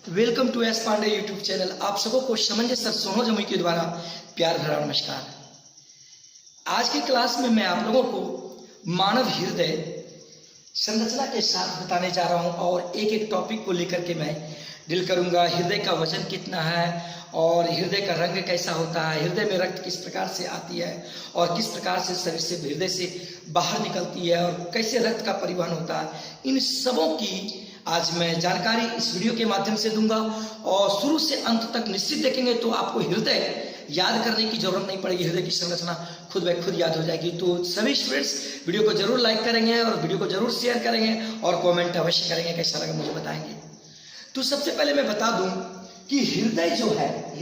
Welcome to S Pandey YouTube channel. आप सबों को समंजस सर सोनो जमुई के द्वारा प्यार भरा नमस्कार। आज की क्लास में मैं आप लोगों को मानव हृदय संरचना के साथ बताने जा रहा हूं और एक एक टॉपिक को लेकर के मैं डील करूंगा। हृदय का वजन कितना है और हृदय का रंग कैसा होता है, हृदय में रक्त किस प्रकार से आती है और किस प्रकार से शरीर से हृदय से बाहर निकलती है और कैसे रक्त का परिवहन होता है, इन सबों की आज मैं जानकारी इस वीडियो के माध्यम से दूंगा। और शुरू से अंत तक निश्चित देखेंगे तो आपको हृदय याद करने की जरूरत नहीं पड़ेगी, हृदय की संरचना खुद ब खुद याद हो जाएगी। तो सभी स्टूडेंट्स वीडियो को जरूर लाइक करेंगे और वीडियो को जरूर शेयर करेंगे और कमेंट अवश्य करेंगे, कैसा लगा मुझे बताएंगे। तो सबसे पहले मैं बता दूं कि हृदय जो है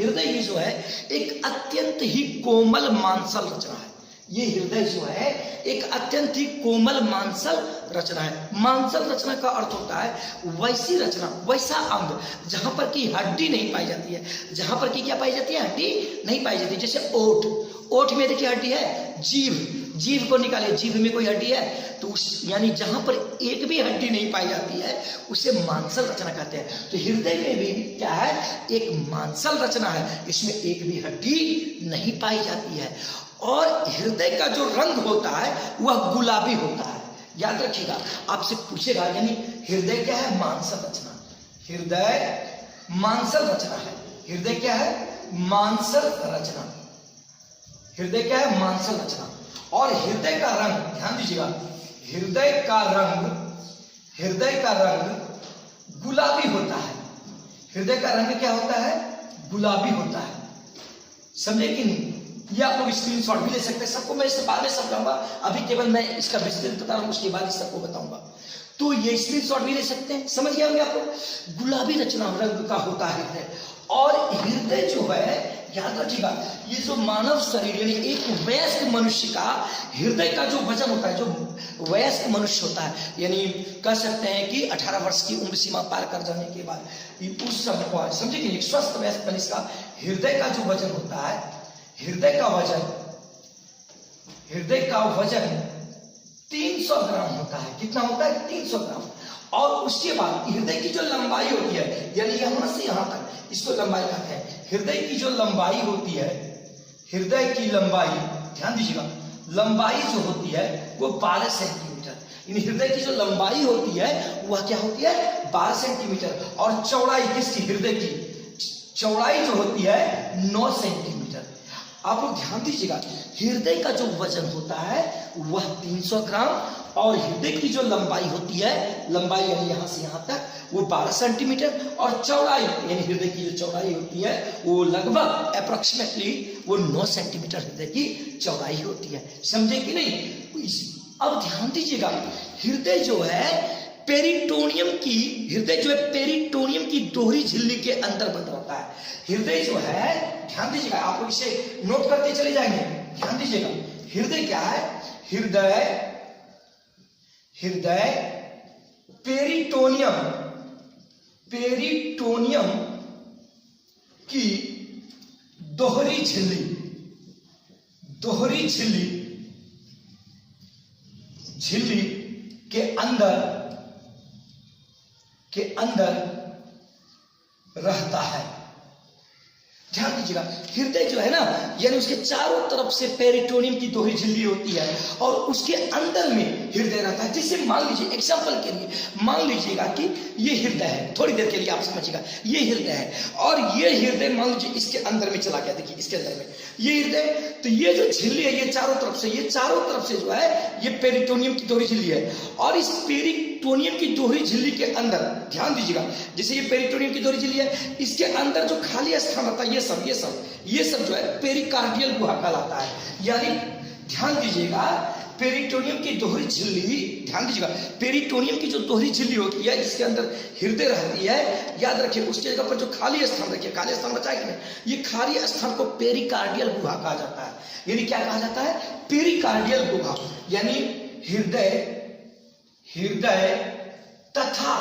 एक अत्यंत ही कोमल मांसल रचना है। ये हृदय जो है एक अत्यंत ही कोमल मांसल रचना है। मांसल रचना का अर्थ होता है वैसी रचना, वैसा अंग जहां पर की हड्डी नहीं पाई जाती है। जहां पर की क्या पाई जाती है? हड्डी नहीं पाई जाती। जैसे ओठ में देखिए हड्डी है। जीभ को निकालिए, जीभ में कोई हड्डी है तो उस यानी जहां पर एक भी हड्डी नहीं पाई जाती है उसे मांसल रचना कहते हैं। तो हृदय में भी क्या है? एक मांसल रचना है, इसमें एक भी हड्डी नहीं पाई जाती है। और हृदय का जो रंग होता है वह गुलाबी होता है। याद रखिएगा, आपसे पूछेगा यानी हृदय क्या है? मांसल रचना। हृदय मांसल रचना है। हृदय क्या है? मांसल रचना। हृदय क्या है? मांसल रचना। और हृदय का रंग ध्यान दीजिएगा, हृदय का रंग गुलाबी होता है। हृदय का रंग क्या होता है? गुलाबी होता है। समझे कि नहीं? ये आप लोग स्क्रीनशॉट भी ले सकते हैं। सबको मैं इससे बाद में समझाऊंगा, अभी केवल मैं इसका विस्तृत बता रहा हूं, उसके बाद सबको बताऊंगा। तो ये स्क्रीनशॉट भी ले सकते हैं। समझ गए होंगे आप लोग। गुलाबी रचना रंग का होता है हृदय। और हृदय जो है, याद रखिएगा, ये जो मानव शरीर यानी एक वयस्क मनुष्य का हृदय का जो वजन होता है, जो वयस्क मनुष्य होता है, यानी कह सकते हैं कि 18 वर्ष की उम्र सीमा पार कर जाने के बाद उस समय को समझे कि एक स्वस्थ वयस्क मनुष्य का हृदय का जो वजन होता है, हृदय का वजन 300 ग्राम होता है। कितना होता है? 300 ग्राम। और उसके बाद हृदय की जो लंबाई होती है, यानी यहां से यहां तक, इसको लंबाई कहते हैं। हृदय की जो लंबाई होती है, हृदय की लंबाई ध्यान दीजिएगा, लंबाई जो होती है वो 12 सेंटीमीटर। यानी हृदय की जो लंबाई होती है वह क्या होती है? 12 सेंटीमीटर। और चौड़ाई किसकी? हृदय की चौड़ाई जो होती है 9 सेंटीमीटर। आप लोग ध्यान दीजिएगा, हृदय का जो वजन होता है वह 300 ग्राम और हृदय की जो लंबाई होती है, लंबाई यानी यहां से यहां तक, वो 12 सेंटीमीटर। और चौड़ाई यानी हृदय की जो चौड़ाई होती है वो लगभग अप्रोक्सीमेटली वो 9 सेंटीमीटर हृदय की चौड़ाई होती है। समझे कि नहीं? अब ध्यान दीजिएगा, हृदय जो है पेरिटोनियम की दोहरी झिल्ली के अंदर बंद होता है। हृदय जो है, ध्यान दीजिएगा, आप लोग इसे नोट करते चले जाएंगे। ध्यान दीजिएगा, हृदय क्या है? हृदय पेरिटोनियम की दोहरी झिल्ली के अंदर रहता है। ध्यान दीजिएगा, हृदय जो है ना, यानी उसके चारों तरफ से पेरिटोनियम की दोहरी झिल्ली होती है और उसके अंदर में हृदय रहता है। जैसे मान लीजिए, एग्जांपल के लिए मान लीजिएगा कि ये हृदय है, थोड़ी देर के लिए आप समझिएगा, ये हृदय है और ये हृदय मान लीजिए इसके अंदर में चला गया। देखिए इसके अंदर में ये हृदय, तो ये जो झिल्ली है ये चारों तरफ से जो है ये पेरिटोनियम की दोहरी झिल्ली है। और इस पेरिटोनियम की दोहरी झिल्ली के अंदर ध्यान दीजिएगा, जैसे ये पेरिटोनियम की दोहरी झिल्ली है, इसके अंदर जो खाली स्थान रहता है ये सब जो है पेरिकार्डियल गुहा कहलाता है। यानी ध्यान दीजिएगा, पेरिटोनियम की दोहरी झिल्ली, ध्यान दीजिएगा, पेरिटोनियम की जो दोहरी झिल्ली होती है जिसके अंदर हृदय रहती है, याद रखिए उसके जगह पर जो खाली स्थान रखिए, खाली स्थान बचा है कि नहीं, ये खाली स्थान को पेरिकार्डियल गुहा कहा जाता है। यानी क्या कहा जाता है? पेरिकार्डियल गुहा। यानी हृदय तथा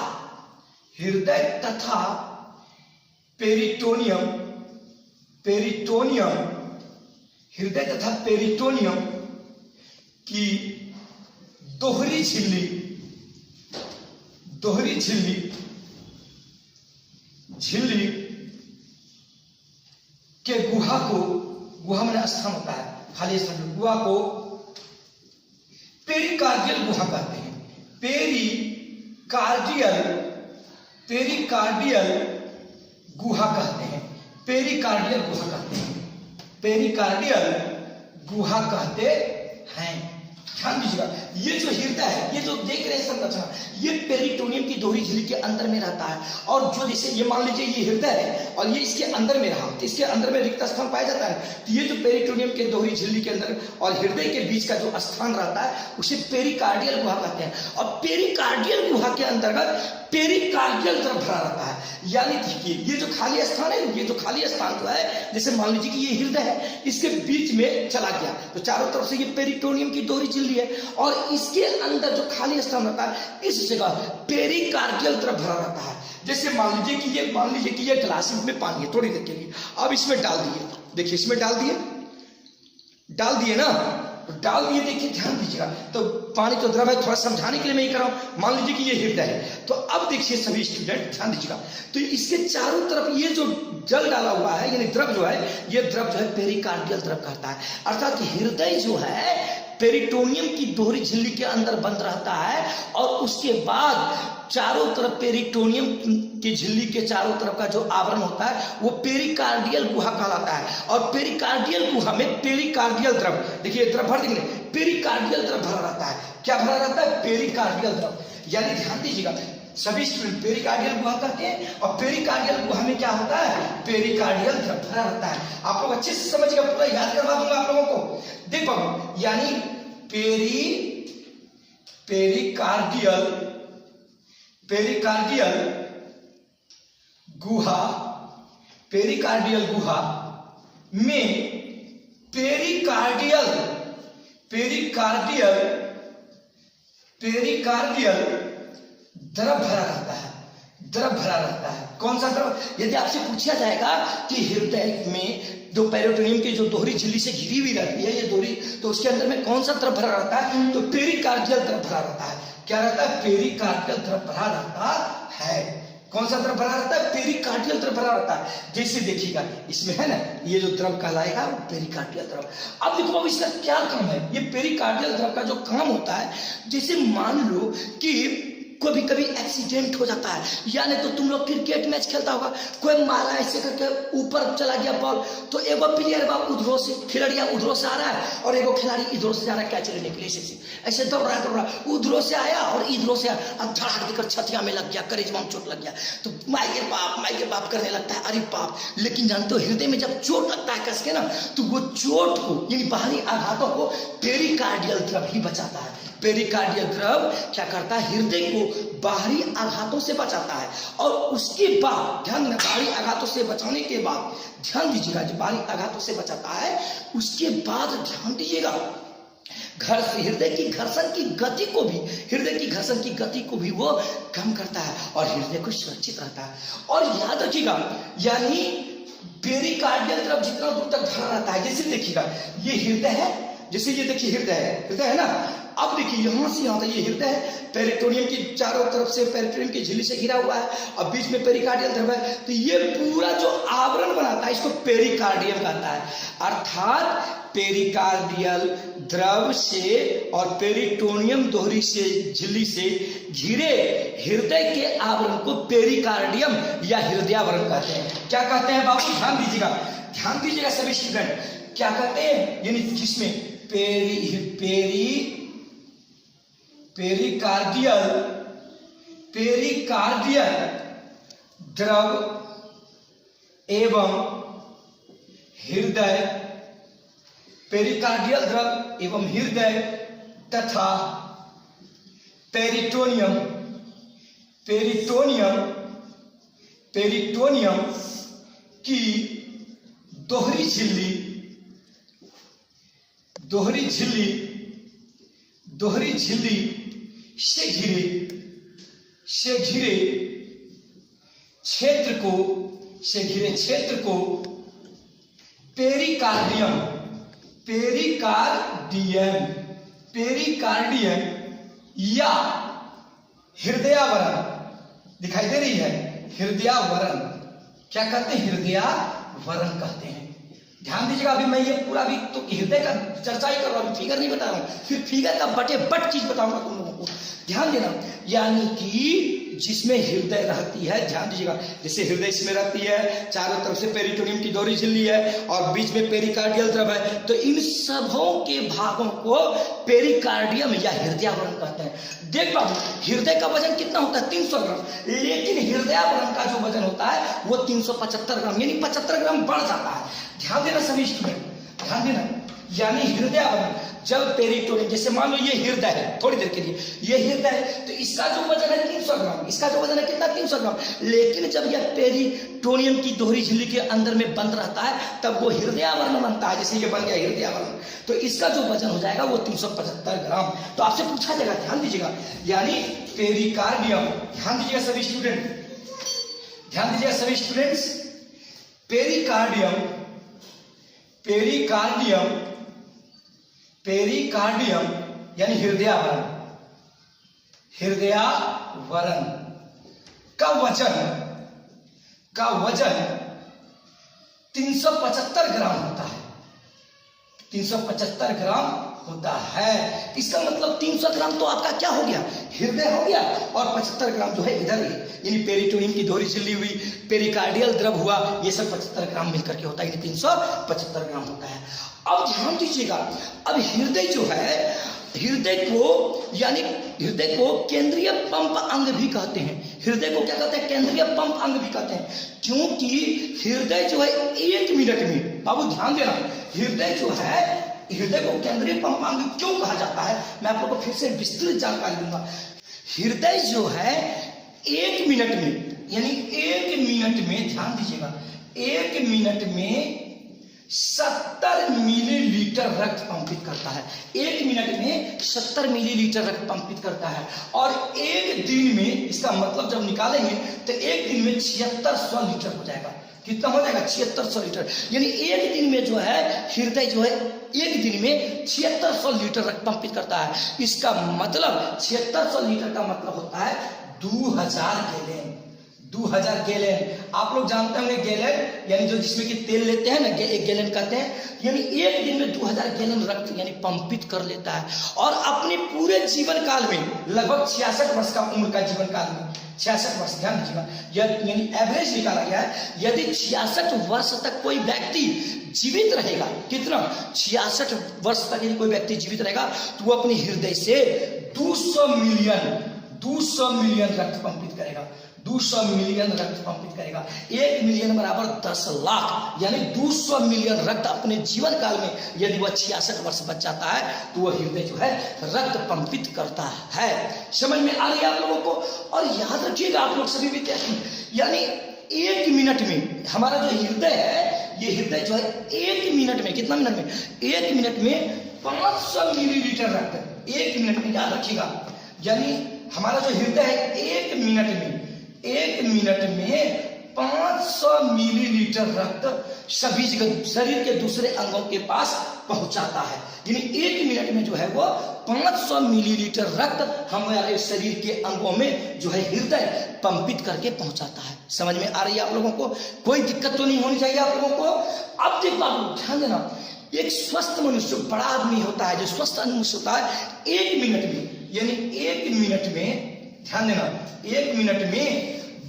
पेरिटोनियम, हृदय तथा पेरिटोनियम की दोहरी झिल्ली झिल्ली के गुहा को, गुहा में स्थान होता है खाली स्थान, गुहा को पेरिकार्डियल गुहा कहते हैं। पेरिकार्डियल गुहा कहते हैं, पेरिकार्डियल गुहा कहते हैं, पेरिकार्डियल गुहा कहते हैं। ध्यान दीजिएगा, ये जो हृदय है, ये जो देख रहे हैं संरचना, ये पेरिटोनियम की दोहरी झिल्ली के अंदर में रहता है। और जो जैसे ये मान लीजिए ये हृदय है और ये इसके अंदर में रहा, तो इसके अंदर में रिक्त स्थान पाया जाता है। तो ये जो पेरिटोनियम के दोहरी झिल्ली के अंदर और हृदय के बीच का जो स्थान रहता है उसे पेरिकार्डियल गुहा कहते हैं। और पेरिकार्डियल गुहा के अंतर्गत पेरिकार्डियल द्रव भरा रहता है। यानी देखिए ये जो खाली स्थान है, ये जो खाली स्थान जो है, जैसे मान लीजिए कि ये हृदय है, इसके बीच में चला गया तो चारों तरफ से ये पेरिटोनियम की दोहरी झिल्ली है और इसके अंदर जो खाली स्थान रहता है इस जगह पेरिकार्डियल द्रव भरा रहता है। जैसे मान लीजिए कि ये गिलास में पानी है, थोड़ी देर के लिए अब इसमें डाल दिए, देखिए इसमें डाल दिए ना, तो डाल दिए, देखिए ध्यान दीजिएगा, तो पानी तो द्रव है, थोड़ा समझाने के लिए मैं ये कर रहा हूं। मान लीजिए कि ये हृदय है, तो अब देखिए सभी स्टूडेंट ध्यान दीजिएगा, तो इसके चारों तरफ ये जो जल डाला हुआ है यानी द्रव जो है, ये द्रव जो है पेरिकार्डियल द्रव कहता है। अर्थात हृदय जो है पेरिटोनियम की दोहरी झिल्ली के अंदर बंद रहता है और उसके बाद चारों तरफ पेरिटोनियम की झिल्ली के चारों तरफ का जो आवरण होता है वो पेरिकार्डियल गुहा कहलाता है। और पेरिकार्डियल गुहा में पेरिकार्डियल द्रव, देखिए द्रव भर दिखे, पेरिकार्डियल द्रव भरा रहता है। क्या भरा रहता है? पेरिकार्डियल द्रव। यानी ध्यान दीजिएगा सभी स्टूडेंट, पेरिकार्डियल गुहा कहते हैं और पेरिकार्डियल गुहा में क्या होता है? पेरिकार्डियल द्रव भरा रहता है। आप लोग अच्छे से समझिएगा, पूरा याद करवा दूंगा आप लोगों को। देख पाओ, यानी पेरिकार्डियल गुहा में पेरिकार्डियल द्रव भरा रहता है। कौन सा द्रव? यदि आपसे पूछा जाएगा कि हृदय में जो पेरिटोनियम की जो दोहरी झिल्ली से घिरी हुई रहती है ये दोहरी, तो उसके अंदर में कौन सा द्रव भरा रहता है? तो पेरिकार्डियल द्रव भरा रहता है। क्या रहता है? पेरिकार्डियल द्रव भरा रहता है। कौन सा द्रव भरा रहता है? पेरिकार्डियल द्रव भरा रहता है। जैसे देखिएगा इसमें है ना, ये जो द्रव कहलाएगा वो पेरिकार्डियल द्रव। अब देखो अब इसका क्या काम है? ये पेरिकार्डियल द्रव का जो काम होता है, जैसे मान लो कि कभी कभी एक्सीडेंट हो जाता है, यानी तो तुम लोग क्रिकेट मैच खेलता होगा, कोई मारा ऐसे करके ऊपर चला गया बॉल, तो एगो प्लेयर बा उधरों से, खिलाड़िया उधरों से आ रहा है और एगो खिलाड़ी इधरों से जा रहा है कैच लेने के लिए, ऐसे दौड़ रहा उधरों से आया और इधरों से अब धड़ाक देकर छतिया में लग गया, करेजवा में चोट लग गया, तो माई के बाप करने लगता है, अरे बाप। लेकिन जानते हो हृदय में जब चोट लगता है कस के ना, तो वो चोट को यानी बाहरी आघातों को पेरिकार्डियल द्रव ही बचाता है। पेरिकार्डियल द्रव क्या करता है? हृदय को बाहरी आघातों से बचाता है। और उसके बाद ध्यान देना, बाहरी आघातों से बचाने के बाद ध्यान दीजिएगा, जो बाहरी आघातों से बचाता है उसके बाद ध्यान दीजिएगा हृदय की घर्षण की गति को भी वो कम करता है और हृदय को सुरक्षित रहता है। और याद रखिएगा, यानी पेरिकार्डियल द्रव जितना दूर तक भरा रहता है, जैसे देखिएगा ये हृदय है, जैसे ये देखिए हृदय है ना, अब देखिए यहां से यहां तक ये हृदय है, पेरिटोनियम की चारों तरफ से पेरिटोनियम की झिल्ली से घिरा हुआ है और बीच में पेरिकार्डियल द्रव है, तो ये पूरा जो आवरण बनाता है इसको पेरिकार्डियम कहता है। अर्थात पेरिकार्डियल द्रव से और पेरिटोनियम दोहरी से झिल्ली से घिरे हृदय के आवरण को पेरिकार्डियम या हृदयावरण कहते हैं। क्या कहते हैं बाबू? ध्यान दीजिएगा सभी स्टूडेंट, क्या कहते हैं? यानी जिसमें पेरिकार्डियल द्रव एवं हृदय तथा पेरिटोनियम की दोहरी झिल्ली से घिरे क्षेत्र को पेरिकार्डियम या हृदयावरण दिखाई दे रही है, हृदयावरण क्या कहते हैं, हृदयावरण कहते हैं। ध्यान दीजिएगा, अभी मैं ये पूरा भी तो हृदय का चर्चा ही कर रहा हूँ, फिगर नहीं बता रहा हूँ, फिर फिगर का बटे बट चीज बताऊंगा तुम लोगों को। ध्यान देना, यानी कि जिसमें हृदय रहती है, ध्यान दीजिएगा, जैसे हृदय इसमें रहती है, चारों तरफ से पेरिटोनियम की डोरी झिल्ली है और बीच में पेरिकार्डियल द्रव है, तो इन सबों के भागों को पेरिकार्डियम या हृदयावरण कहते हैं। देख बाबू, हृदय का वजन कितना होता है, 300 ग्राम, लेकिन हृदयावरण का जो वजन होता है वो 375 ग्राम, यानी 75 ग्राम बढ़ जाता है। ध्यान देना सभी स्टूडेंट, ध्यान देना, यानी हृदयावरण जब पेरिटोनियम, जैसे मान लो ये हृदय है, थोड़ी देर के लिए ये हृदय है, तो इसका जो वजन है 300 ग्राम, इसका जो वजन है कितना, 300 ग्राम, लेकिन जब यह पेरिटोनियम की दोहरी झिल्ली के अंदर में बंद रहता है तब वो हृदयावरण बनता है। जैसे ये बन गया हृदयावरण, तो इसका जो वजन हो जाएगा वो 375 ग्राम। तो आपसे पूछा जाएगा, ध्यान दीजिएगा, यानी पेरिकार्डियम, ध्यान दीजिएगा सभी स्टूडेंट, ध्यान दीजिएगा सभी स्टूडेंट्स, पेरिकार्डियम, पेरिकार्डियम, पेरिकार्डियम यानी हृदयावरण, हृदयावरण का वजन 375 ग्राम होता है, 375 ग्राम होता है। इसका मतलब 300 ग्राम तो आपका क्या हो गया, हृदय हो गया, और 75 ग्राम जो है इधर यानी पेरिटोनियम की दोहरी झिल्ली हुई, पेरिकार्डियल द्रव हुआ, ये सब 75 ग्राम मिलकर के होता है, यानी 375 ग्राम होता है। अब ध्यान दीजिएगा, अब हृदय जो है, हृदय को यानी हृदय को केंद्रीय पंप अंग भी कहते हैं। हृदय को क्या कहते हैं, केंद्रीय पंप अंग भी कहते हैं, क्योंकि हृदय जो है 1 मिनट में, बाबू ध्यान देना, हृदय जो है, हृदय को केंद्रीय पंप अंग क्यों कहा जाता है, मैं आप लोगों को फिर से विस्तृत जानकारी दूंगा। हृदय जो है 1 मिनट में, यानी 1 मिनट में, ध्यान दीजिएगा, 1 मिनट में 70 मिलीलीटर रक्त पंपित करता है। 1 मिनट में 70 मिलीलीटर रक्त पंपित करता है, और एक दिन में, इसका मतलब जब निकालेंगे तो एक दिन में 7600 लीटर हो जाएगा। कितना हो जाएगा, 7600 लीटर, यानी एक दिन में जो है हृदय जो है एक दिन में 7600 लीटर रक्त पंपित करता है। इसका मतलब 7600 लीटर का मतलब होता है 2000 गैलन, 2000 गैलन। आप लोग जानते होंगे गैलन यानी जो जिसमें कि तेल लेते हैं ना, एक गैलन कहते हैं, यानी एक दिन में 2000 गैलन रक्त यानी पंपित कर लेता है। और अपने पूरे जीवन काल में लगभग 66 वर्ष का उम्र का जीवन काल में, 66 वर्ष, ध्यान दीजिएगा, यानी एवरेज निकाला गया है। यदि 66 वर्ष तक कोई व्यक्ति जीवित रहेगा, कितना, 66 वर्ष तक यदि कोई व्यक्ति जीवित रहेगा तो वो अपने हृदय से 200 मिलियन रक्त पंपित करेगा, 200 मिलियन रक्त पंपित करेगा। 1 मिलियन बराबर 10 लाख, यानी 200 मिलियन रक्त अपने जीवन काल में यदि वह 66 वर्ष बच जाता है तो वह हृदय जो है रक्त पंपित करता है। समझ में आ रही है आप लोगों को। और याद रखिएगा आप लोग सभी विद्यार्थी, यानी 1 मिनट में हमारा जो हृदय है, ये हृदय जो है 1 मिनट में, कितना मिनट में, 1 मिनट में 500 मिलीलीटर रक्त, 1 मिनट में, याद रखिएगा, यानी हमारा जो हृदय है 1 मिनट में 500 मिलीलीटर रक्त सभी जगह शरीर के दूसरे अंगों के पास पहुंचाता है। यानी 1 मिनट में जो है वो 500 मिलीलीटर रक्त हमारे शरीर के अंगों में जो है हृदय पंपित करके पहुंचाता है। समझ में आ रही है आप लोगों को, कोई दिक्कत तो नहीं होनी चाहिए आप लोगों को। अब देख बाबू ध्यान देना, एक स्वस्थ मनुष्य, बड़ा आदमी होता है, जो स्वस्थ मनुष्य होता है 1 मिनट में, यानी 1 मिनट में, ध्यान देना, 1 मिनट में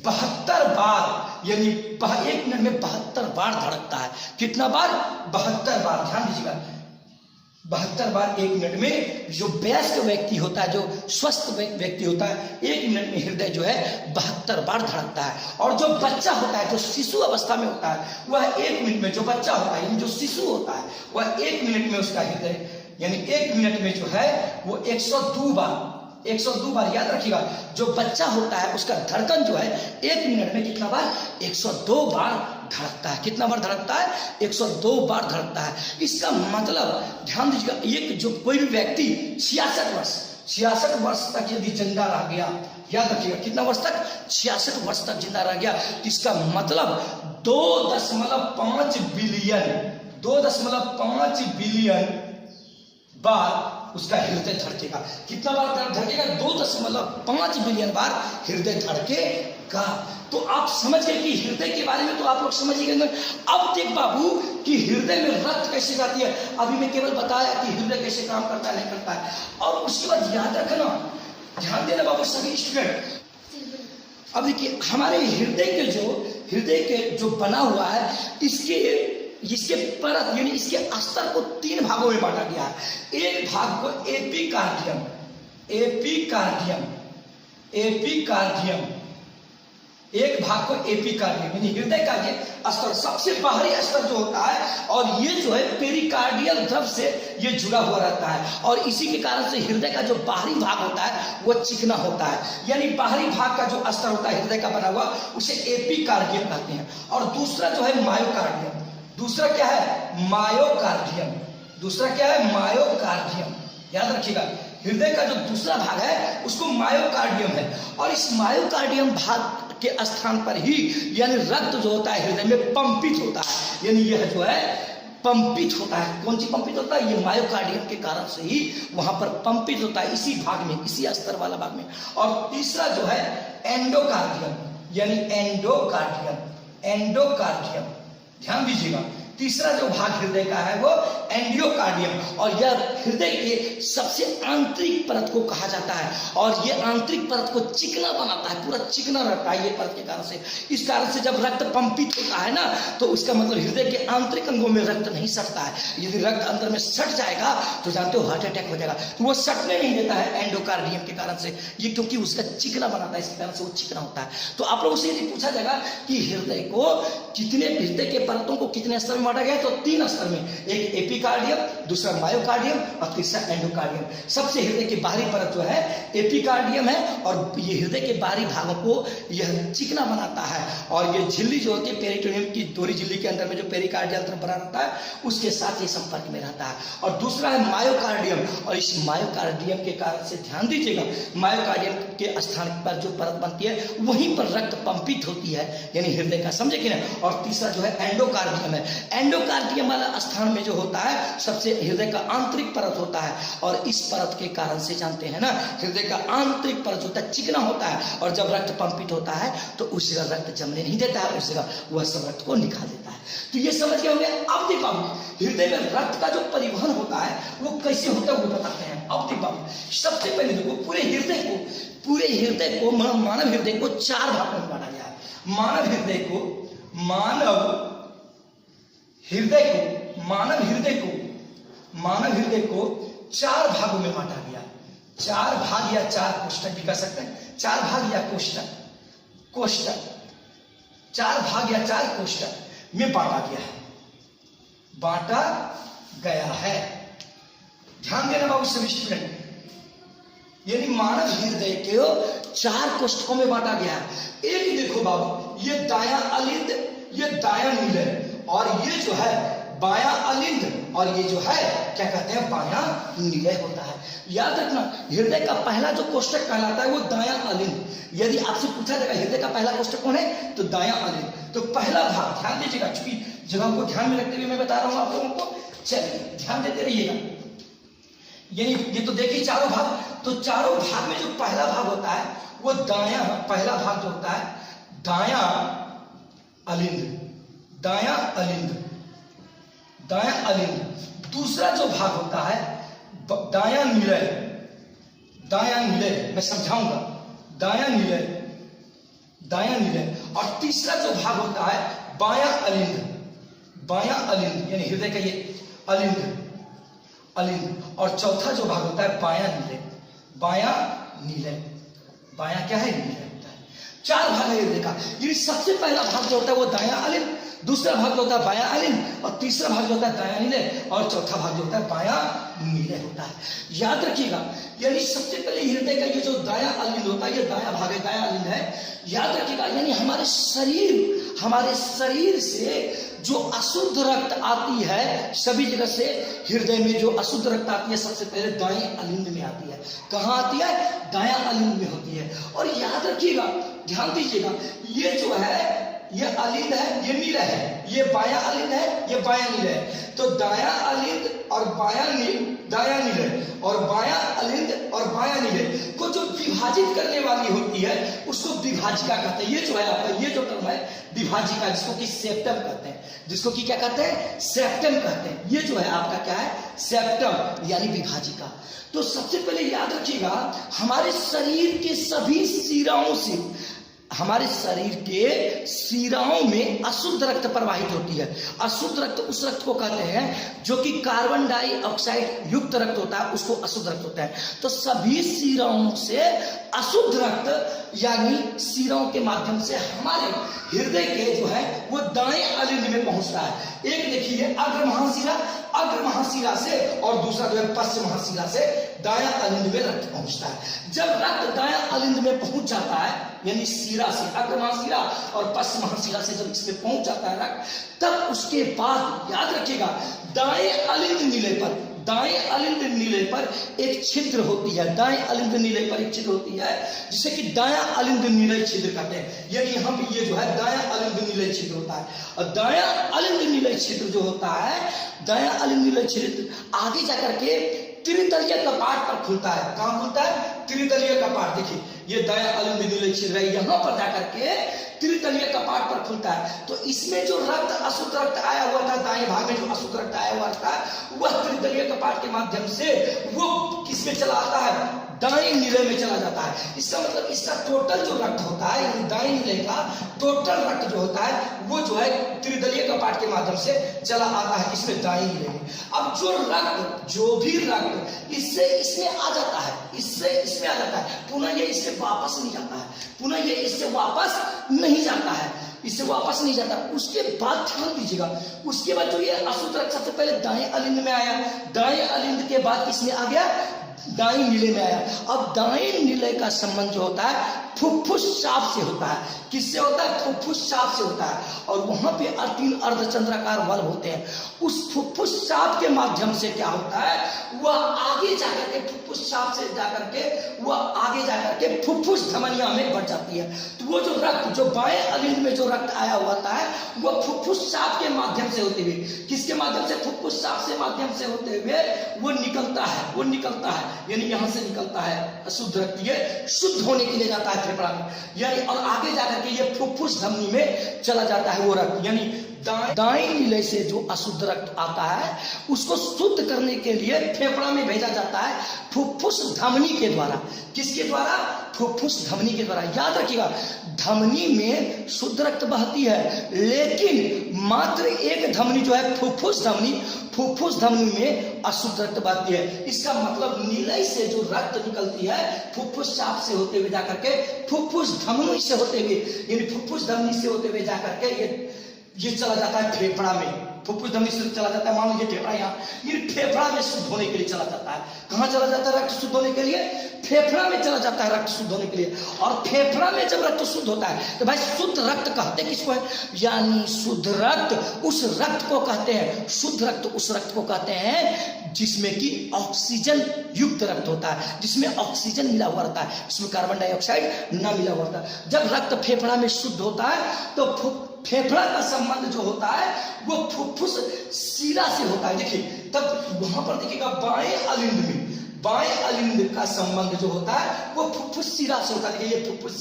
72 बार, यानी 1 मिनट में 72 बार धड़कता है। कितना बार, 72 बार, ध्यान दीजिएगा, 72 बार 1 मिनट में। जो वयस्क व्यक्ति होता है, जो स्वस्थ व्यक्ति होता है, 1 मिनट में हृदय जो है 72 बार धड़कता है। और जो बच्चा होता है, जो शिशु अवस्था में होता है, वह 1 मिनट में, जो बच्चा होता है यानी जो शिशु होता है, वह 1 मिनट में उसका हृदय यानी 1 मिनट में जो है वो 102 बार, 102 बार, याद रखिएगा, जो बच्चा होता है उसका धड़कन जो है 1 मिनट में कितना बार, 102 बार धड़कता है। कितना बार धड़कता है, 102 बार धड़कता है। इसका मतलब ध्यान दीजिएगा, एक जो कोई भी व्यक्ति 66 वर्ष तक यदि जिंदा रह गया, याद रखिएगा, कितना वर्ष तक, 66 वर्ष तक जिंदा रह गया, इसका मतलब 2.5 बिलियन बार उसका हृदय धड़केगा। कितना बार धड़केगा? 2.5 बिलियन बार हृदय धड़केगा। तो आप समझ गए कि हृदय के बारे में तो आप लोग समझ गए। अब देख बाबू कि हृदय में रक्त कैसे जाती है। अभी मैं केवल बताया कि हृदय कैसे काम करता है, नहीं करता है। और उसके बाद याद रखना, ध्यान देना बाबू सभी स्टूडेंट। अब देखिए हमारे हृदय के जो बना हुआ है, इसके परत यानी इसके स्तर को 3 भागों में बांटा गया है। एक भाग को एपिकार्डियम एक भाग को एपिकार्डियम यानी हृदय का ये स्तर, सबसे बाहरी स्तर जो होता है, और ये जो है पेरिकार्डियल द्रव से ये जुड़ा हुआ रहता है। और इसी के कारण से हृदय का जो बाहरी भाग होता है वो चिकना होता है। यानी बाहरी भाग का जो स्तर होता है हृदय का बना हुआ, उसे एपिकार्डियम कहते हैं। और दूसरा जो है मायोकार्डियम। दूसरा क्या है? मायोकार्डियम। याद रखिएगा, हृदय का जो दूसरा भाग है उसको मायोकार्डियम है। और इस मायोकार्डियम भाग के स्थान पर ही यानी रक्त जो होता है हृदय में पंपित होता है। यानी यह जो है पंपित होता है। कौन सी पंपित होता है? ये मायोकार्डियम के कारण से ही वहां पर पंपित होता है, इसी भाग में, इसी स्तर वाला भाग में। और तीसरा जो है एंडोकार्डियम, यानी एंडोकार्डियम। ध्यान दीजिएगा, तीसरा जो भाग हृदय का है वो एंडोकार्डियम। और यह हृदय के सबसे आंतरिक परत को कहा जाता है। और ये आंतरिक परत को चिकना बनाता है, पूरा चिकना रहता है ये परत के कारण से। इस कारण से जब रक्त पंपित होता है ना, तो इसका मतलब हृदय के आंतरिक अंगों में रक्त नहीं सटता है। यदि रक्त अंदर में सट जाएगा तो जानते हो हार्ट अटैक हो जाएगा। तो वो सटने नहीं देता है एंडोकार्डियम के कारण से, ये क्योंकि उसका चिकना बनाता है, इसके कारण से वो चिकना होता है। तो आप लोगों से यदि पूछा जाएगा कि हृदय के परतों को कितने स्तर में बांटा गया, तो 3 स्तर में। एक एपिकार्डियम, दूसरा मायोकार्डियम और तीसरा एंडोकार्डियम। सबसे हृदय की बाहरी परत जो है एपिकार्डियम है, और ये हृदय के बाहरी भागों को यह चिकना बनाता है। और ये झिल्ली जो होती है पेरिटोनियम की दोहरी झिल्ली के अंदर में जो पेरिकार्डियल द्रव बना रहता है, उसके साथ ये संपर्क में रहता है। और दूसरा है मायोकार्डियम। और इस मायोकार्डियम के कारण से ध्यान दीजिएगा, मायोकार्डियम के स्थान पर जो परत बनती है वहीं पर रक्त पंपित होती है, यानी हृदय का, समझे कि ना। और तीसरा जो है एंडोकार्डियम है। एंडोकार्डियम वाला स्थान में जो होता है सबसे हृदय का आंतरिक परत होता है। और इस परत के कारण से जानते हैं ना, हृदय का आंतरिक परत होता है, चिकना होता है। और जब रक्त पंपित होता है तो उस जगह रक्त जमने नहीं देता है, उस जगह वह सब रक्त को निकाल देता है। तो ये समझ गए होंगे। अब देखो हृदय में रक्त का जो परिवहन होता है वो कैसे होता है वो बताते हैं। अब देखो सबसे पहले देखो पूरे हृदय को मानव हृदय को 4 भागों में बांटा गया है। मानव हृदय को 4 भागों में बांटा गया। 4 भाग या 4 कोष्ठक भी कह सकते हैं। 4 भाग या कोष्ठक 4 भाग या 4 कोष्ठक में बांटा गया है। ध्यान देना बाबू सभी स्टूडेंट, यानी मानव हृदय के 4 कोष्ठकों में बांटा गया है। एक देखो बाबू, ये दायां अलिंद, ये दायां नीलय, और ये जो है बायां अलिंद, और ये जो है क्या कहते हैं बायां नीलय होता है। याद रखना, हृदय का पहला जो कोष्ठक कहलाता है वो दायां अलिंद। यदि आपसे पूछा जाएगा हृदय का पहला कोष्ठक कौन है, तो दायां अलिंद। तो पहला भाग ध्यान दीजिएगा, चूंकि जगह को ध्यान में रखते हुए मैं बता रहा हूं आप लोगों को, चलिए ध्यान देते रहिएगा। यानी ये तो देखिए चारों भाग, तो चारों भाग में जो पहला भाग होता है वो पहला भाग जो होता है दायां अलिंद। दूसरा जो भाग होता है दायां नीलय, मैं समझाऊंगा, दायां नीलय। और तीसरा जो भाग होता है बायां अलिंद, यानी हृदय का ये अलिंद। और चौथा जो भाग होता है बायां नीलय। बायां क्या है? नीलय होता है। 4 भाग है हृदय का। ये सबसे पहला भाग जो होता है वो दायां अलिंद, दूसरा भाग जो होता है बायां अलिंद, और तीसरा भाग जो होता है दायां नीलय, और चौथा भाग जो होता है बायां नीलय होता है। याद रखिएगा, यानी सबसे पहले हृदय का ये जो दायां अलिंद होता है, ये दायां भाग है, दायां अलिंद है। याद रखिएगा, यानी हमारे शरीर से जो अशुद्ध रक्त आती है, सभी जगह से हृदय में जो अशुद्ध रक्त आती है सबसे पहले दाएं अलिंद में आती है। कहाँ आती है? दायां अलिंद में होती है। और याद रखिएगा, ध्यान दीजिएगा, ये जो है ये अलिंद है, ये नीलय है, ये बायां अलिंद है, ये बायां नीलय है। तो दायां अलिंद और दायां निलय और बायां अलिंद और बायां निलय को जो विभाजित करने वाली होती है उसको विभाजिका कहते हैं। ये जो है आपका ये जो टर्म है विभाजिका, जिसको कि सेप्टम कहते हैं, जिसको कि क्या कहते हैं, सेप्टम कहते हैं। ये जो है आपका क्या है, सेप्टम यानी विभाजिका। तो सबसे पहले याद रखिएगा हमारे शरीर के सभी शिराओं से, हमारे शरीर के शिराओं में अशुद्ध रक्त प्रवाहित होती है। अशुद्ध रक्त उस रक्त को कहते हैं जो कि कार्बन डाइऑक्साइड युक्त रक्त होता है, उसको अशुद्ध रक्त होता है। तो सभी शिराओं से अशुद्ध रक्त यानी शिराओं के माध्यम से हमारे हृदय के जो है वो दाएं अलिंद में पहुंचता है। एक देखिए अग्र महाशिरा से और दूसरा जो है पश्चिम महाशिरा से दायां अलिंद में रक्त पहुंचता है। जब रक्त दायां अलिंद में पहुंच जाता है यानी शिरा से अग्र महाशिरा और पश्चिम महाशिरा से जब इसमें पहुंच जाता है रक्त, तब उसके बाद याद रखिएगा दाएं अलिंद नीले पर एक छिद्र होती है। दाएं अलिंद नीले पर एक छिद्र होती है जिसे कि दायां अलिंद नीले छिद्र कहते हैं। यानी यहाँ पे ये जो है दायां अलिंद नीले छिद्र होता है। और दायां अलिंद नीले छिद्र जो होता है, दायां अलिंद नीले छिद्र आगे जाकर के त्रितलीय कपाट पर खुलता है। कहाँ खुलता है, त्रितलीय कपाट। देखिए ये दायां अलिंद नीले छिद्र है, यहाँ पर जाकर के त्रितलीय कपाट पर खुलता है। तो इसमें जो रक्त अशुद्ध रक्त आया हुआ था, दाएं भाग में जो अशुद्ध रक्त आया हुआ था, वह त्रितलीय कपाट के माध्यम से वो किसमें चला आता है, दाएं नीले में चला जाता है। इसका मतलब इसका टोटल जो रक्त होता है यानी दाएं नीले का टोटल रक्त जो होता है वो जो है त्रितलीय कपाट के माध्यम से चला आता है इसमें दाएं नीले में। अब जो भी रक्त इससे इसमें आ जाता है, इससे इसमें आ जाता है, पुनः ये इससे वापस नहीं जाता है, पुनः ये इससे वापस नहीं जाता है, इससे वापस नहीं जाता। उसके बाद ध्यान दीजिएगा, उसके बाद जो ये अशुद्ध रक्त सबसे पहले दाएं अलिंद में आया, दाएं अलिंद के बाद इसमें आ गया दाएं नीले में आया। अब दाएं नीले का संबंध जो होता है फुफ्फुस चाप से होता है। किससे होता है, फुफ्फुस चाप से होता है। और वहां पे 3 अर्धचंद्राकार बल्ब होते हैं। उस फुफ्फुस चाप के माध्यम से क्या होता है, वह आगे जाकर के फुफ्फुस चाप से जाकर के वह आगे जाकर के फुफ्फुस धमनिया में बढ़ जाती है। तो वो जो रक्त जो बाएं अलिंद में जो रक्त आया हुआ था वह फुफ्फुस चाप के माध्यम से होते हुए, किसके माध्यम से, फुफ्फुस चाप से माध्यम से होते हुए वो निकलता है यानी यहां से निकलता है अशुद्ध रक्त, ये शुद्ध होने के लिए जाता है फेफड़ा में यानी, और आगे जाकर के ये फुफ्फुस धमनी में चला जाता है वो रक्त। यानी दाएं नीले से जो अशुद्ध रक्त आता है उसको शुद्ध करने के लिए फेफड़ा में भेजा जाता है फुफ्फुस धमनी के द्वारा। किसके द्वारा, फुफ्फुस धमनी के द्वारा। याद रखिएगा धमनी में शुद्ध रक्त बहती है, लेकिन मात्र एक धमनी जो है फुफ्फुस धमनी में अशुद्ध रक्त बहती है। इसका मतलब नीले से जो रक्त निकलती है फुफ्फुस चाप से होते हुए जाकर के फुफ्फुस धमनी से होते हुए यानी फुफ्फुस धमनी से होते हुए जाकर के ये चला जाता है फेफड़ा में। फुफ्फुस धमनी से चला जाता है, मान लीजिए फेफड़ा यहाँ, ये फेफड़ा में शुद्ध होने के लिए चला जाता है। कहाँ चला जाता है रक्त शुद्ध होने के लिए, फेफड़ा में चला जाता है रक्त शुद्ध होने के लिए। और फेफड़ा में जब रक्त शुद्ध होता है तो भाई शुद्ध रक्त कहते हैं किसको है, यानी शुद्ध रक्त उस रक्त को कहते हैं, शुद्ध रक्त उस रक्त को कहते हैं जिसमें कि ऑक्सीजन युक्त रक्त होता है, जिसमें ऑक्सीजन मिला हुआ रहता है, इसमें कार्बन डाइऑक्साइड न मिला हुआ रहता है। जब रक्त फेफड़ा में शुद्ध होता है तो फेफड़ा का संबंध जो होता है वो फुफ्फुस शिरा से होता है। देखिए तब वहां पर देखिएगा बाएं अलिंद का संबंध जो होता है वो फुफ्फुस शिरा से होता है। देखिए ये फुफ्फुस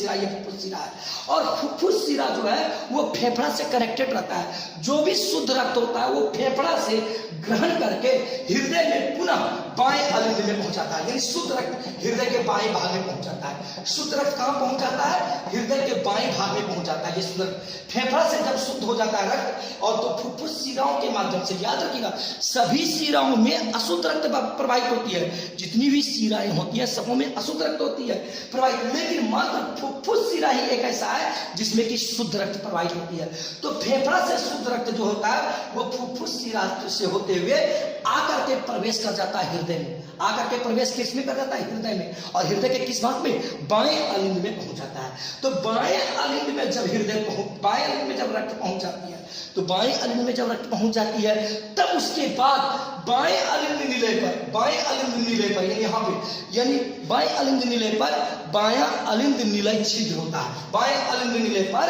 शिरा है और फुफ्फुस शिरा जो है वो फेफड़ा से कनेक्टेड रहता है। जो भी शुद्ध रक्त होता है वो फेफड़ा से ग्रहण करके हृदय में पुनः बाएं अलिंद में पहुंचाता है, यानी शुद्ध रक्त हृदय के बाएं भाग में पहुंच जाता है। शुद्ध रक्त कहां पहुंच जाता है, हृदय के बाएं भाग में पहुंच जाता है। ये शुद्ध फेफड़ा से जब शुद्ध हो जाता है रक्त और तो फुफ्फुस शिराओं के माध्यम से, याद रखिएगा सभी शिराओं में अशुद्ध रक्त प्रवाहित होती है, जितनी भी शिराएं होती है सबों में अशुद्ध रक्त होती है प्रवाहित, लेकिन मात्र फुफ्फुस शिरा ही एक ऐसा है जिसमें कि शुद्ध रक्त प्रवाहित होती है। तो फेफड़ा से शुद्ध रक्त जो होता है वो फुफ्फुस शिरा से होते हुए आकर के प्रवेश कर जाता है हृदय में। आकर के प्रवेश किस में कर जाता है? हृदय में। और हृदय के किस भाग में? बाएं अलिंद में पहुंच जाता है। तो बाएं अलिंद में जब बाएं अलिंद में जब रक्त पहुंच जाती है, तो बाएं अलिंद में जब रक्त पहुंच जाती है, तब उसके बाद बाएं अलिंद नीले पर यानी यहाँ पे, यानी बाएं अलिंद नीले पर बायां अलिंद निलय छिद्र होता है। बाएं अलिंद नीले पर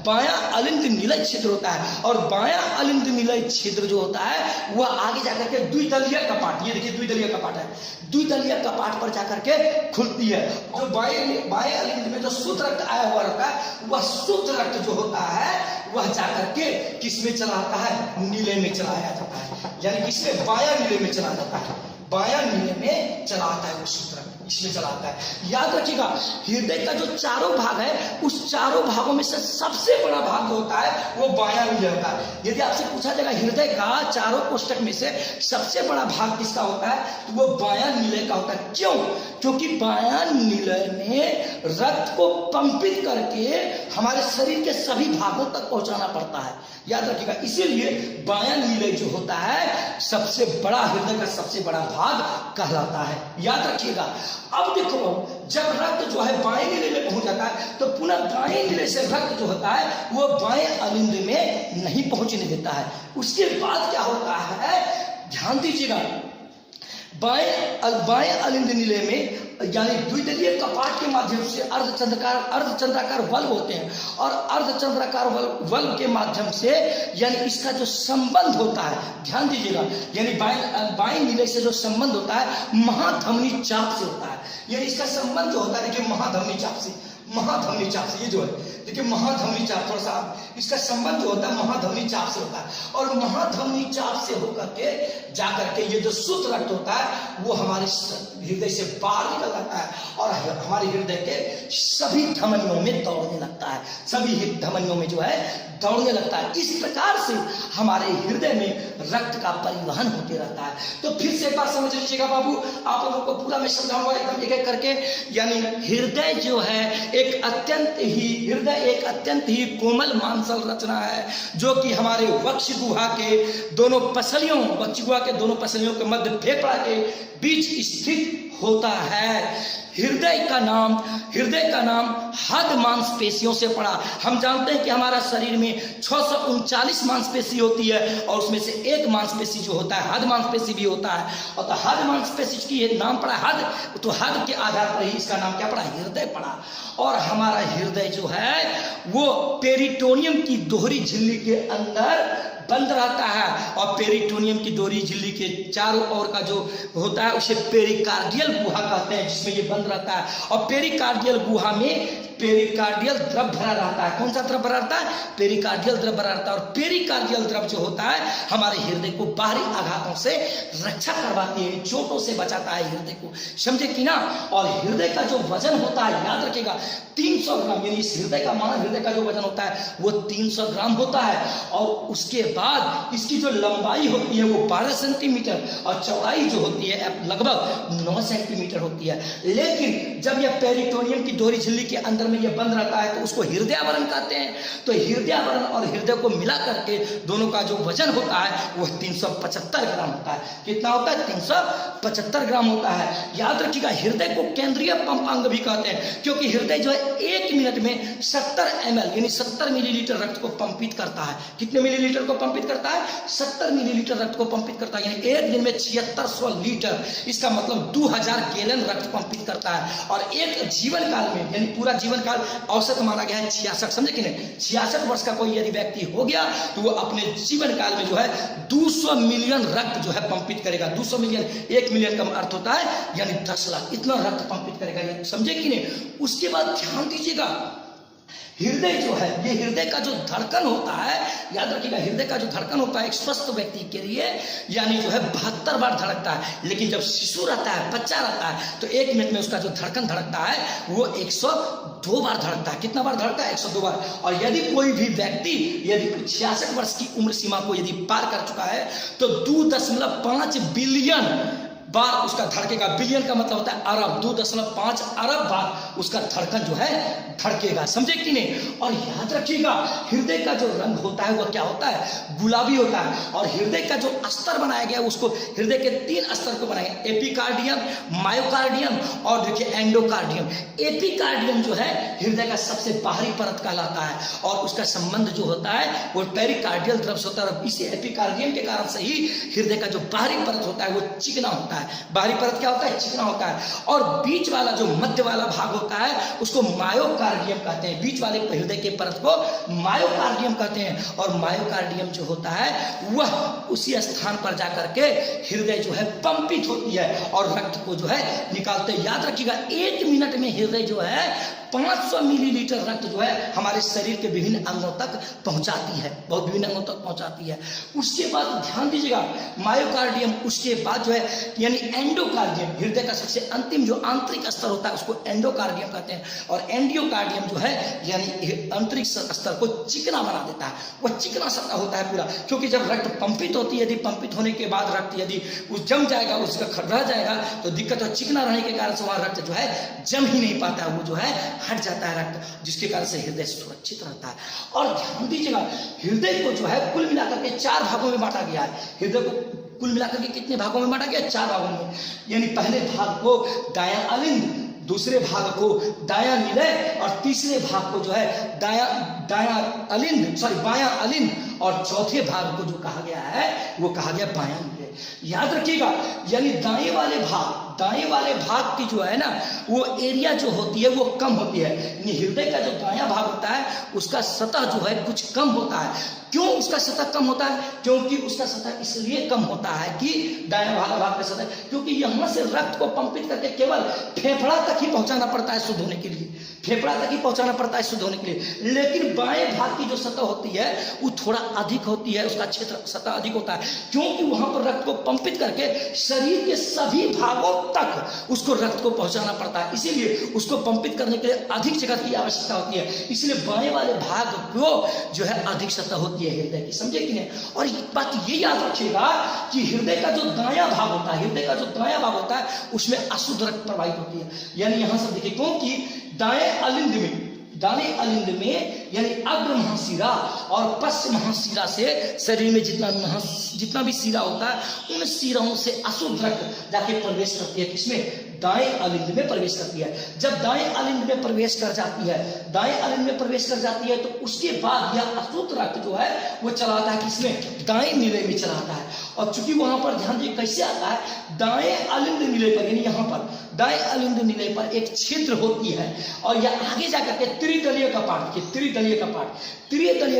बायां अलिंद निलय छिद्र होता है। और बायां अलिंद निलय छिद्र जो होता है वह आगे जाकर के द्विदलीय कपाट, ये देखिए द्विदलीय कपाट है, द्विदलीय कपाट पर जाकर के खुलती है। जो बाएं अलिंद में जो शुद्ध रक्त आया हुआ रहता है, वह शुद्ध रक्त जो होता है वह जाकर के किस में चला आता है? नीले में चलाया जाता है। यानी किसमें? बायां नीले में चला जाता है। बायां नीले में चला आता है वो सूत्र, इसमें चलाता है। याद रखिएगा, हृदय का जो चारों भाग है, उस चारों भागों में से सबसे बड़ा भाग जो होता है वो बायां नीले होता है। यदि आपसे पूछा जाएगा हृदय का चारों कोष्ठक में से सबसे बड़ा भाग किसका होता है, तो वो बायां नीले का होता है। क्यों? क्योंकि बायां नीले में रक्त को पंपित करके हमारे शरीर के सभी भागों तक पहुंचाना पड़ता है। याद रखिएगा, इसीलिए बायां नीले जो होता है सबसे बड़ा, हृदय का सबसे बड़ा भाग कहलाता है। याद रखिएगा। अब देखो, जब रक्त जो है बाएं नीले में पहुंच जाता है, तो पुनः दाएं नीले से रक्त जो होता है वो बाएं अलिंद में नहीं पहुंचने देता है। उसके बाद क्या होता है, ध्यान दीजिएगा, बाएं अलिंद नीले में यानी द्विदलीय कपाट के माध्यम से अर्धचंद्राकार वल्व होते हैं, और अर्धचंद्राकार वल्व के माध्यम से यानी इसका जो संबंध होता है, ध्यान दीजिएगा, यानी बाएं नीले से जो संबंध होता है महाधमनी चाप से होता है। यानी इसका संबंध जो होता है, देखिए महाधमनी चाप से, ये जो है देखिए महाधमनी चाप, थोड़ा सा इसका संबंध जो होता है महाधमनी चाप से होता है। और महाधमनी चाप से होकर के जाकर के ये जो शुद्ध रक्त होता है वो हमारे हृदय से बाहर निकल जाता है और हमारे हृदय के सभी धमनियों में दौड़ने लगता है, सभी धमनियों में जो है दौड़ने लगता है। इस प्रकार से हमारे हृदय में रक्त का परिवहन होते रहता है। तो फिर से एक बार समझ लीजिएगा बाबू, आप लोगों को पूरा मैं समझाऊंगा एकदम एक एक करके। यानी हृदय जो है एक अत्यंत ही कोमल मांसल रचना है, जो कि हमारे वक्ष गुहा के दोनों पसलियों के मध्य फेफड़ा के बीच स्थित होता है। हृदय का नाम हद मांसपेशियों से पड़ा। हम जानते हैं कि हमारा शरीर में 639 मांसपेशी होती है, और उसमें से एक मांसपेशी जो होता है हद मांसपेशी भी होता है। और तो हद मांसपेशी की नाम पड़ा हद, तो हद के आधार पर ही इसका नाम क्या पड़ा? हृदय पड़ा। और हमारा हृदय जो है वो पेरिटोनियम की दोहरी झिल्ली के अंदर बंद रहता है, और पेरिटोनियम की दोहरी झिल्ली के चारों ओर का जो होता है उसे पेरिकार्डियल गुहा कहते हैं, जिसमें ये बंद रहता है। और पेरिकार्डियल गुहा में पेरिकार्डियल द्रव भरा रहता है। कौन सा द्रव भरा रहता है? पेरिकार्डियल द्रव भरा रहता है। और पेरिकार्डियल द्रव जो होता है हमारे हृदय को बाहरी आघातों से रक्षा करवाती है, चोटों से बचाता है हृदय को, समझे कि ना। और हृदय का जो वजन होता है, याद रखिएगा, 300 ग्राम, यानी इस हृदय का मानव हृदय का जो वजन होता है वो 300 ग्राम होता है। और उसके बाद इसकी जो लंबाई होती है वो 12 सेंटीमीटर, और चौड़ाई जो होती है लगभग 9 सेंटीमीटर होती है। लेकिन जब यह पेरिटोनियम की दोहरी झिल्ली के अंदर में ये बंद रहता है तो उसको हृदयावरण कहते हैं। तो हृदयावरण और हृदय को मिला करके दोनों का जो वजन होता है वह 375 ग्राम होता है। कितना होता है? 375 ग्राम होता है। याद रखिएगा, हृदय को केंद्रीय पंप अंग भी कहते हैं, क्योंकि हृदय जो है 1 मिनट में 70 ml यानी 70 मिलीलीटर रक्त को पंपित करता है। कितने मिलीलीटर को पंपित करता है? 70 मिलीलीटर रक्त को पंपित करता है। यानी एक दिन में 7600 लीटर, इसका मतलब 2000 गैलन रक्त पंपित करता है। और एक जीवन काल में, यानी पूरा जीवन काल औसत माना गया है 66, समझे कि नहीं? 66 वर्ष का कोई यदि व्यक्ति हो गया तो वो अपने जीवन काल में जो है 200 मिलियन रक्त जो है पंपित करेगा। 200 मिलियन, 1 मिलियन का अर्थ होता है यानी 10 लाख, इतना रक्त पंपित करेगा, समझे कि नहीं? उसके बाद ध्यान दीजिएगा, हृदय जो है, ये हृदय का जो धड़कन होता है, याद रखिएगा, हृदय का जो धड़कन होता है एक स्वस्थ व्यक्ति के लिए यानी जो है 72 बार धड़कता है। लेकिन जब शिशु रहता है, बच्चा रहता है, तो 1 मिनट में उसका जो धड़कन धड़कता है वो 102 बार धड़कता है। कितना बार धड़कता है? 102 बार। और यदि कोई भी व्यक्ति यदि 66 वर्ष की उम्र सीमा को यदि पार कर चुका है तो 2.5 बिलियन बार उसका धड़केगा। बिलियन का मतलब होता है अरब, 2.5 अरब बार उसका धड़कन जो है धड़केगा, समझे कि नहीं। और याद रखिएगा हृदय का जो रंग होता है वह क्या होता है, गुलाबी होता है। और हृदय का जो स्तर बनाया गया उसको हृदय के 3 स्तर को बनाया गया, एपिकार्डियम, मायोकार्डियम और देखिए एंडोकार्डियम। एपिकार्डियम जो है हृदय का सबसे बाहरी परत कहलाता है और उसका संबंध जो होता है वो पेरिकार्डियल द्रव से होता है। इसी एपिकार्डियम के कारण से ही हृदय का जो बाहरी परत होता है वो चिकना होता है। बाहरी परत क्या होता है, चिकना होता है। और बीच वाला जो मध्य वाला भाग होता है उसको मायोकार्डियम कहते हैं। बीच वाले हृदय के परत को मायोकार्डियम कहते हैं। और मायोकार्डियम जो होता है वह उसी स्थान पर जाकर के हृदय जो है पंपित होती है और रक्त को जो है निकालते हैं। याद रखिएगा 1 मिनट में हृदय जो है 500 मिलीलीटर रक्त जो है हमारे शरीर के विभिन्न अंगों तक पहुंचाती है, बहुत विभिन्न अंगों तक पहुंचाती है। उसके बाद ध्यान दीजिएगा मायोकार्डियम, उसके बाद जो है यानी एंडोकार्डियम, हृदय का सबसे अंतिम जो आंतरिक स्तर होता है उसको एंडोकार्डियम कहते हैं। और एंडियोकार्डियम जो है यानी आंतरिक स्तर को चिकना बना देता है, वह चिकना सतह होता है पूरा। क्योंकि जब रक्त पंपित होती है, यदि पंपित होने के बाद रक्त यदि उस जम जाएगा, उसका रह जाएगा तो दिक्कत हो। चिकना रहने के कारण से वहां रक्त जो है जम ही नहीं पाता, वो जो है हट जाता है रक्त, जिसके कारण से हृदय सुरक्षित रहता है। और ध्यान दीजिएगा हृदय को जो है कुल मिलाकर के 4 भागों में बांटा गया है। हृदय को कुल मिलाकर के कितने भागों में बांटा गया, 4 भागों में। यानी पहले भाग को दायां अलिंद, दूसरे भाग को दायां निलय और तीसरे भाग को जो है बायां अलिंद और चौथे भाग को जो कहा गया है वो कहा गया बायां निलय। याद रखिएगा यानी दाएं वाले भाग की जो है ना वो एरिया जो होती है वो कम होती है। हृदय का जो दायां भाग होता है उसका सतह जो है कुछ कम होता है। क्यों उसका सतह कम होता है, क्योंकि उसका सतह इसलिए कम होता है कि दायां वाला भाग का सतह, क्योंकि यहां से रक्त को पंपित करके केवल फेफड़ा तक ही पहुंचाना पड़ता है शुद्ध होने के लिए, फेफड़ा तक ही पहुंचाना पड़ता है शुद्ध होने के लिए। लेकिन बाएं भाग की जो सतह होती है वो थोड़ा अधिक होती है, उसका क्षेत्र सतह अधिक होता है, क्योंकि वहां पर रक्त को पंपित करके शरीर के सभी भागों तक उसको रक्त को पहुंचाना पड़ता है। इसीलिए उसको पंपित करने के लिए अधिक जगह की आवश्यकता होती है। इसलिए बाएं वाले भाग को जो है अधिक सतह होती है हृदय की, समझे कि नहीं। और एक बात ये याद रखिएगा कि हृदय का जो दायां भाग होता है, हृदय का जो दायां भाग होता है उसमें अशुद्ध रक्त प्रवाहित होती है। यानी यहां से देखिए, क्योंकि दाएं अलिंद में यानी अग्र महाशिरा और पश्चिम महाशिरा से शरीर में जितना भी शिरा होता है उन शिराओं से अशुद्ध रक्त जाके प्रवेश करती है, किसमें, दाएं अलिंद में प्रवेश करती है। जब दाएं अलिंद में प्रवेश कर जाती है तो उसके बाद यह अशुद्ध रक्त जो है वो चला आता है किसमें, दाएं निलय में चला आता है। और चूंकि वहां पर ध्यान दीजिए कैसे आता है, दाएं अलिंद निलय पर यानी यहाँ पर दाएं अलिंद निलय पर एक छिद्र होती है और यह आगे जाकर के त्रिदलीय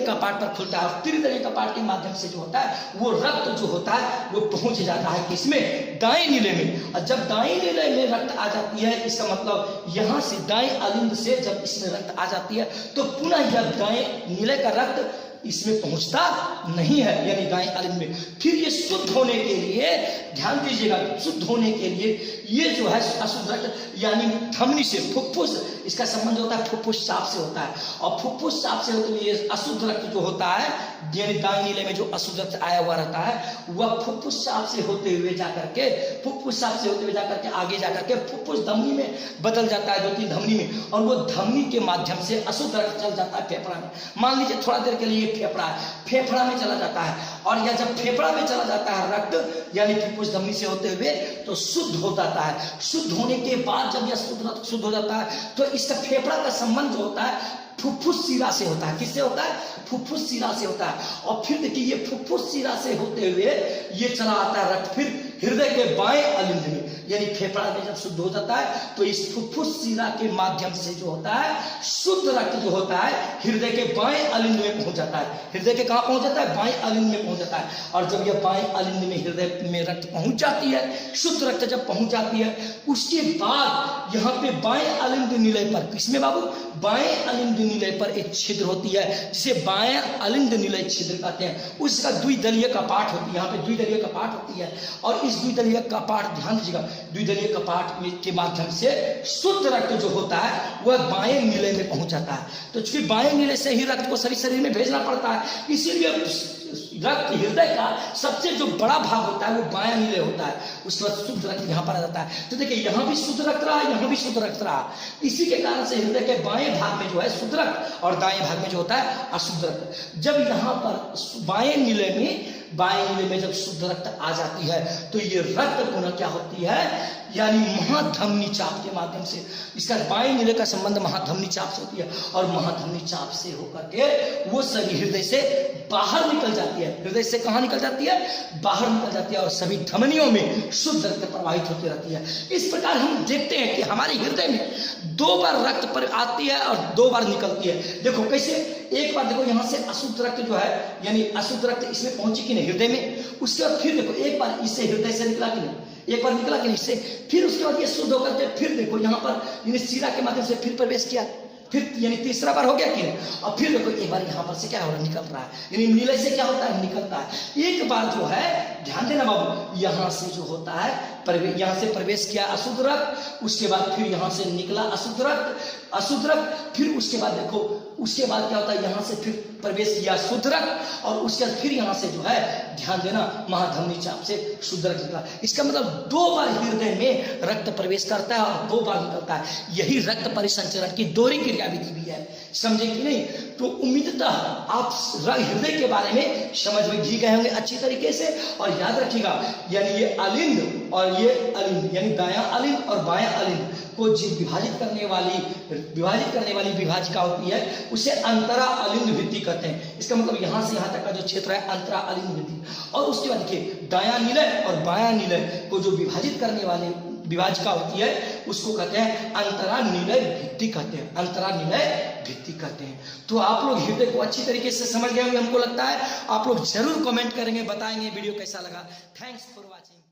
कपाट पर खुलता है। और त्रिदलीय कपाट के माध्यम से जो होता है वो रक्त जो होता है वो पहुंच जाता है किसमें, दाएं निलय में। और जब दाएं निलय में रक्त आ जाती है, इसका मतलब यहां से दाएं अलिंद से जब इसमें रक्त आ जाती है तो पुनः यह दाएं निलय का रक्त इसमें पहुंचता नहीं है, यानी दाएं अलिंद में। फिर ये शुद्ध होने के लिए ध्यान दीजिएगा, शुद्ध होने के लिए ये जो है अशुद्ध रक्त यानी धमनी से फुफ्फुस, इसका संबंध होता है फुफ्फुस साफ से होता है। और फुफ्फुस साफ से होते हुए ये अशुद्ध रक्त जो होता है यानी दाएं नीले में जो अशुद्ध रक्त आया हुआ रहता है वह फुफ्फुस साफ से होते हुए जाकर के आगे जाकर के फुफ्फुस धमनी में बदल जाता है, 2-3 धमनी में, और वो धमनी के माध्यम से अशुद्ध रक्त चल जाता है फेफड़ा में। मान लीजिए थोड़ा देर के लिए फेफड़ा में चला जाता है, और यह जब फेफड़ा में चला जाता है रक्त यानी फुफ्फुस धमनी से होते हुए तो शुद्ध हो जाता है। शुद्ध होने के बाद जब यह शुद्ध रक्त शुद्ध हो जाता है तो इसका फेफड़ा का संबंध जो होता है फुफ्फुस शिरा से होता है। किससे होता है, फुफ्फुस शिरा से होता है। और फिर देखिए ये फुफ्फुस शिरा से होते हुए ये चला आता है रक्त फिर हृदय के बाएं अलिंद में, यानी फेफड़ा में जब शुद्ध हो जाता है तो इस फुफ्फुस शिरा के माध्यम से जो होता है शुद्ध रक्त जो होता है हृदय के बाएं अलिंद में पहुंच जाता है। हृदय के कहां पहुंच जाता है, बाएं अलिंद में पहुंच जाता है। और जब यह बाएं अलिंद में हृदय में रक्त पहुंच जाती है, शुद्ध रक्त जब पहुंच जाती है, उसके बाद यहाँ पे बाएं अलिंद निलय पर, किसमें बाबू, बाएं अलिंद निलय पर एक छिद्र होती है जिसे बाएं अलिंद निलय छिद्र कहते हैं। उसका द्विदलीय कपाट होती है, यहाँ पे द्विदलीय कपाट होती है। और इस द्विदलीय कपाट, ध्यान दीजिएगा, द्विदलीय कपाट के माध्यम से शुद्ध रक्त जो होता है वह बाएं निलय में पहुंच जाता है। तो चूंकि बाएं निलय से ही रक्त को शरीर में भेजना पड़ता है, इसीलिए रक्त हृदय का सबसे जो बड़ा भाग होता है वो बायां नीले होता है, उसके बाद शुद्ध रक्त यहाँ पर आ जाता है। तो देखिए यहाँ भी शुद्ध रक्त रहा, यहाँ भी शुद्ध रक्त रहा, इसी के कारण से हृदय के बाएं भाग में जो है शुद्ध रक्त और दाएं भाग में जो होता है अशुद्ध रक्त। जब यहाँ पर बाएं नीले में जब शुद्ध रक्त आ जाती है तो ये रक्त पुनः क्या होती है, यानी महाधमनी चाप के माध्यम से, इसका बाएं नीले का संबंध महाधमनी चाप से होती है और महाधमनी चाप से होकर के वो सभी हृदय से बाहर निकल जाती है। हृदय से कहाँ निकल जाती है, बाहर निकल जाती है और सभी धमनियों में शुद्ध रक्त प्रवाहित होती रहती है। इस प्रकार हम देखते हैं कि हमारे हृदय में 2 बार रक्त पर आती है और 2 बार निकलती है। देखो कैसे, एक बार देखो यहाँ से अशुद्ध रक्त जो है, यानी अशुद्ध रक्त इसमें पहुंची कि नहीं हृदय में, उसके बाद फिर देखो एक बार इससे हृदय से निकला कि नहीं, एक बार निकला कि नहीं इससे, फिर उसके बाद ये शुद्ध होकर के फिर देखो यहाँ पर यानी शिरा के माध्यम से फिर प्रवेश किया, फिर यानी तीसरा बार हो गया कि नहीं, और फिर देखो एक बार यहाँ पर से क्या हो रहा है, निकल रहा है, यानी नीले से क्या होता है, निकलता है। एक बार जो है ध्यान देना बाबू, यहाँ से जो होता है यहाँ से प्रवेश किया अशुद्ध रक्त, उसके बाद फिर यहाँ से निकला अशुद्ध रक्त, फिर उसके बाद देखो उसके बाद क्या होता है, यहाँ से फिर प्रवेश किया शुद्ध रक्त और उसके बाद फिर यहाँ से जो है ध्यान देना महाधमनी चाप से शुद्ध रक्त निकला। इसका मतलब 2 बार हृदय में रक्त प्रवेश करता है और 2 बार निकलता है। यही रक्त परिसंचरण की दोहरी क्रियाविधि भी है, समझे कि नहीं। तो उम्मीदतः आप हृदय के बारे में समझ में भी गए होंगे अच्छी तरीके से। और याद रखिएगा, यानी ये अलिंद और ये अलिंद, यानी दायां अलिंद और बायां अलिंद को जो विभाजित करने वाली विभाजिका होती है उसे अंतरा अलिंद भित्ति कहते हैं। इसका मतलब यहाँ से यहाँ तक का जो क्षेत्र है अंतरा अलिंद भित्ति। और उसके बाद देखिए दायां निलय और बायां निलय को जो विभाजित करने वाली विभाजिका होती है उसको कहते हैं अंतरा निलय भित्ति कहते हैं, अंतरा निलय भित्ति कहते हैं। तो आप लोग हृदय को अच्छी तरीके से समझ गए होंगे हमको लगता है। आप लोग जरूर कमेंट करेंगे, बताएंगे वीडियो कैसा लगा। Thanks for watching.